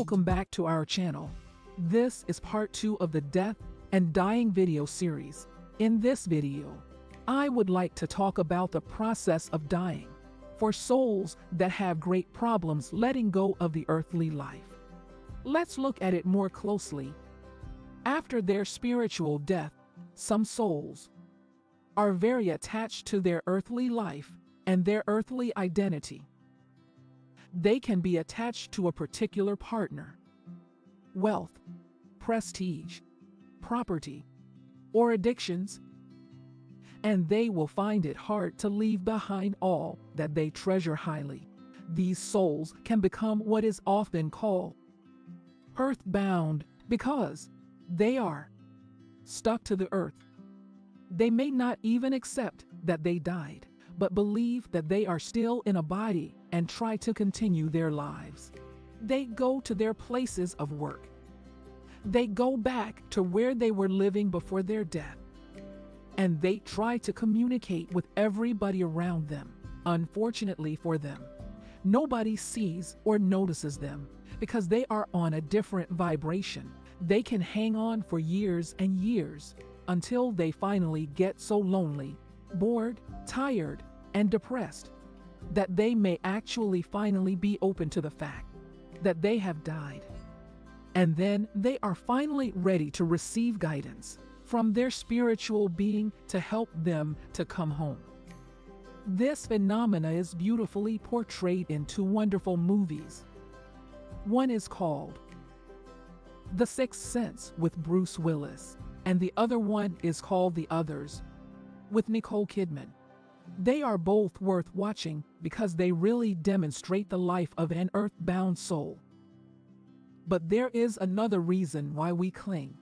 Welcome back to our channel. This is part 2 of the Death and Dying video series. In this video, I would like to talk about the process of dying for souls that have great problems letting go of the earthly life. Let's look at it more closely. After their spiritual death, some souls are very attached to their earthly life and their earthly identity. They can be attached to a particular partner, wealth, prestige, property, or addictions, and they will find it hard to leave behind all that they treasure highly. These souls can become what is often called earthbound because they are stuck to the earth. They may not even accept that they died, but believe that they are still in a body and try to continue their lives. They go to their places of work. They go back to where they were living before their death. And they try to communicate with everybody around them. Unfortunately for them, nobody sees or notices them because they are on a different vibration. They can hang on for years and years until they finally get so lonely, bored, tired, and depressed that they may actually finally be open to the fact that they have died. And then they are finally ready to receive guidance from their spiritual being to help them to come home. This phenomena is beautifully portrayed in 2 wonderful movies. One is called The Sixth Sense with Bruce Willis, and the other one is called The Others with Nicole Kidman. They are both worth watching because they really demonstrate the life of an earthbound soul. But there is another reason why we cling,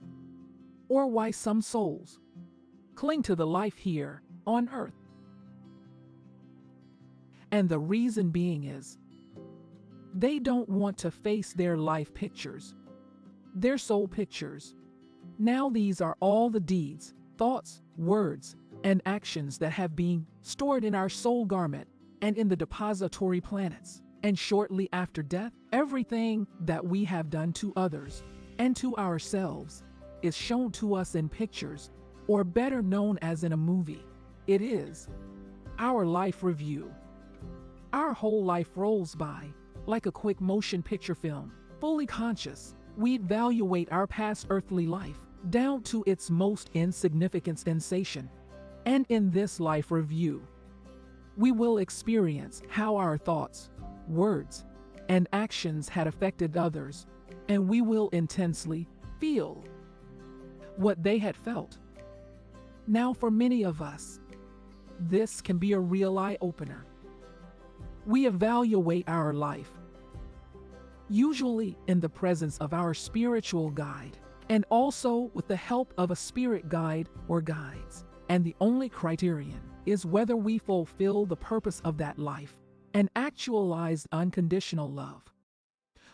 or why some souls cling to the life here on earth. And the reason being is they don't want to face their life pictures, their soul pictures. Now these are all the deeds, thoughts, words, and actions that have been stored in our soul garment and in the depository planets. And shortly after death, everything that we have done to others and to ourselves is shown to us in pictures, or better known as in a movie. It is our life review. Our whole life rolls by like a quick motion picture film. Fully conscious, we evaluate our past earthly life down to its most insignificant sensation. And in this life review, we will experience how our thoughts, words, and actions had affected others, and we will intensely feel what they had felt. Now, for many of us, this can be a real eye-opener. We evaluate our life, usually in the presence of our spiritual guide, and also with the help of a spirit guide or guides. And the only criterion is whether we fulfill the purpose of that life and actualize unconditional love.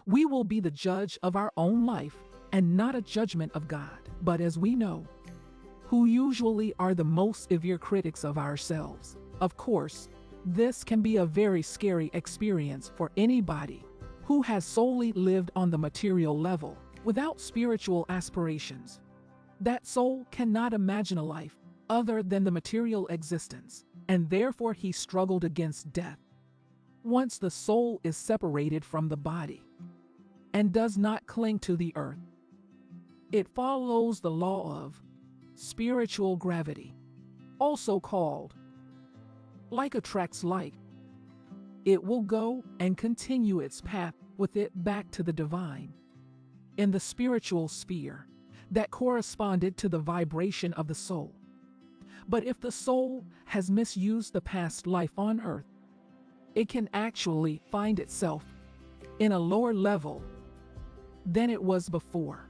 We will be the judge of our own life and not a judgment of God. But as we know, who usually are the most severe critics of ourselves. Of course, this can be a very scary experience for anybody who has solely lived on the material level without spiritual aspirations. That soul cannot imagine a life other than the material existence, and therefore he struggled against death. Once the soul is separated from the body and does not cling to the earth, it follows the law of spiritual gravity, also called like attracts like. It will go and continue its path with it back to the divine in the spiritual sphere that corresponded to the vibration of the soul. But if the soul has misused the past life on earth, it can actually find itself in a lower level than it was before.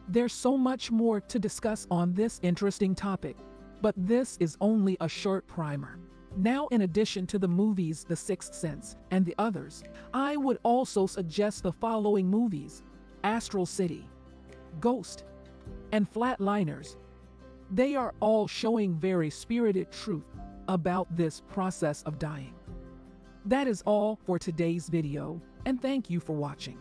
There's so much more to discuss on this interesting topic, but this is only a short primer. Now, in addition to the movies The Sixth Sense and The Others, I would also suggest the following movies: Astral City, Ghost, and Flatliners. They are all showing very spirited truth about this process of dying. That is all for today's video, and thank you for watching.